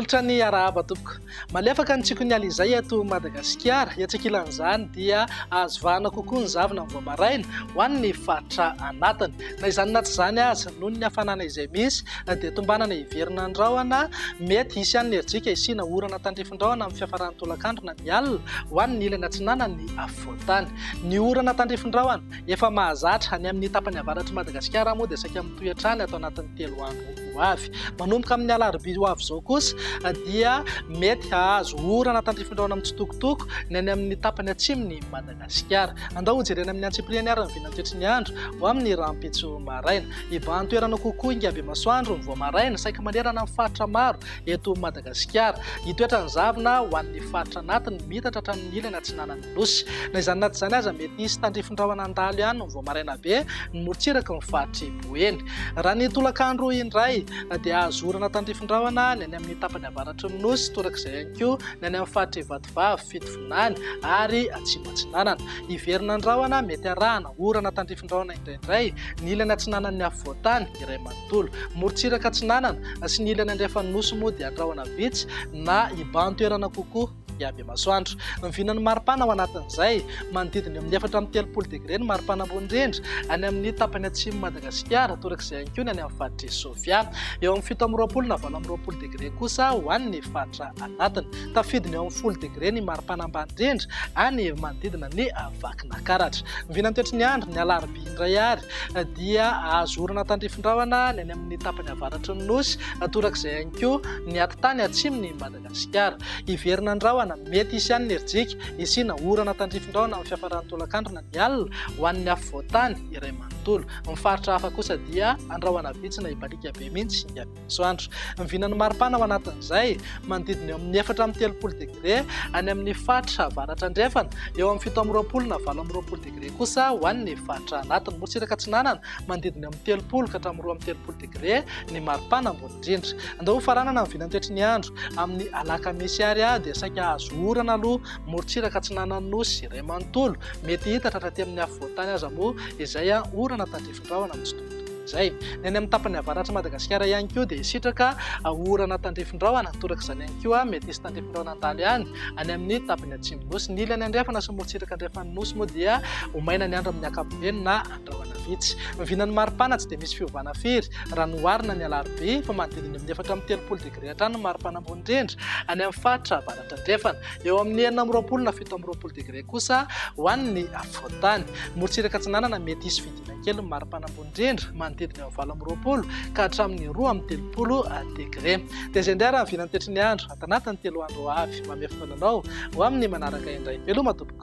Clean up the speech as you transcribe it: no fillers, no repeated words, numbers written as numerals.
Tongotra ny arahaba tompoko. Malefaka ny tsiko ny ala izay eto Madagasikara. Iatsakilan'izany dia azo vahana kokoa ny zavona amin'ny voamaraina ho an'ny faritra anatiny. Na izany na tsy izany aza noho ny hafanana izay misy dia tombanana hiverina andrahona mety hisy an'ny enerjika isina orana tandrifin-drahona amin'ny fiafaran'ny tolakandro na ny alina ho an'ny ilany atsinana ny afovoantany. Ny orana tandrifin-drahona efa mahazatra any amin'ny tapany avaratry Madagasikara moa dia saika mitoetrany atao anatin'ny 3 andro ho avy. Manomboka amin'ny alarobia ho avy zao kosa dia mety hahazo orana tandrifin-drahona mitsitokotoko ny any amin'ny tapany atsimony Madagasikara. Andao jerena amin'ny antsipliany ary ny vinantoetry ny andro ho amin'ny rahampitso maraina. Ibahan-toerana kokoa ingabe masoandro ny voamaraina saika manerana amin'ny faritra maro eto Madagasikara. Hitoetra ny zavona ho an'ny faritra anatiny mitatra hatramin'ny ilany atsinanan'ny nosy. Na izany na tsy izany aza mety hisy tandrifin-drahona andalo ihany ny voamaraina be ny morotsiraka ny faritry Boeny. Raha ny tolakandro indray dia azo orana tandrifin-drahona ny any amin'ny tapany avaratry ny nosy torak'izay ihany koa ny any amin'ny faritry Vatovavy, Fitovinany ary Atsimo Atsinanana. Hiverina andrahona mety arahana orana tandrifin-drahona indraindray ny ilany atsinanan'ny afovoantany iray manontolo. Morotsiraka atsinanana sy ny ilany andrefan'ny nosy moa dia andrahona vitsy na ibahan-toerana kokoa iaby masoandro. Ny vinan'ny maripana ao anatin'izay manodidina amin'ny 4-30 degré ny maripana ambony indrindra any amin'ny tapany atsimo Madagasikara torak'izay ihany koa ny any amin'ny faritry Sofia. Eo amin'ny 7-20 na 20 degré kosa ho an'ny faritra anatiny. Tafidiny eo amin'ny 10 degré ny maripana ambany indrindra any manodidina ny Vakinankaratra. Ny vinantoetry ny andro ny alarobia indray ary dia azo orana tandrifin-drahona ny any amin'ny tapany avaratry ny nosy torak'izay ihany koa ny atitany atsimony Madagasikara. Hiverina andrahona mety hisy an'ny enerjika isina orana tandrifin-drahona amin'ny fiafaran'ny tolakandro na ny alina ho an'ny afovoantany iray manontolo. Ny faritra hafa kosa dia andrahona vitsy na ibalika be mihitsy ingaby masoandro. Ny vinan'ny maripana ao anatin'izay manodidina eo amin'ny 4-30 degré any amin'ny faritra avaratra andrefana, eo amin'ny 7-20 na 20 degré kosa ho an'ny faritra anatiny. Morotsiraka atsinanana manodidina eo amin'ny 30 ka hatramin'ny 30 degré ny maripana ambony indrindra. Andao faranana ny vinantoetry ny andro amin'ny alakamisy ary dia saika azo orana aloha morotsiraka atsinanan'ny nosy iray manontolo. Mety hita hatraty amin'ny afovoantany aza moa izay orana tandrifin-drahona mitsitokotoko izay. Ny any amin'ny tapany avaratry Madagasikara ihany koa dia hisitraka orana tandrifin-drahona torak'izany ihany koa mety hisy tandrifin-drahona andalo ihany any amin'ny tapany atsimo nosy. Ny ilany andrefana sy morotsiraka andrefan'ny nosy moa dia omaina ny andro amin'ny ankapobeny na andrahona vitsy. Ny vinan'ny maripana tsy dia misy fiovana firy raha noharina ny alarobia fa manodidina amin'ny 4-30 degré hatrany ny maripana ambony indrindra any amin'ny faritra avaratra andrefana. Eo amin'ny 4-20 na 17 degré kosa ho an'ny afovoantany. Morotsiraka atsinanana mety hisy fidina kely ny maripana ambony indrindra manodidina eo amin'ny 20 ka hatramin'ny 2-30 degré. Dia izay indray raha ny vinantoetry ny andro atanatin'ny 3 andro ho avy. Mamefy anao ho amin'ny manaraka indray. Veloma tompoko.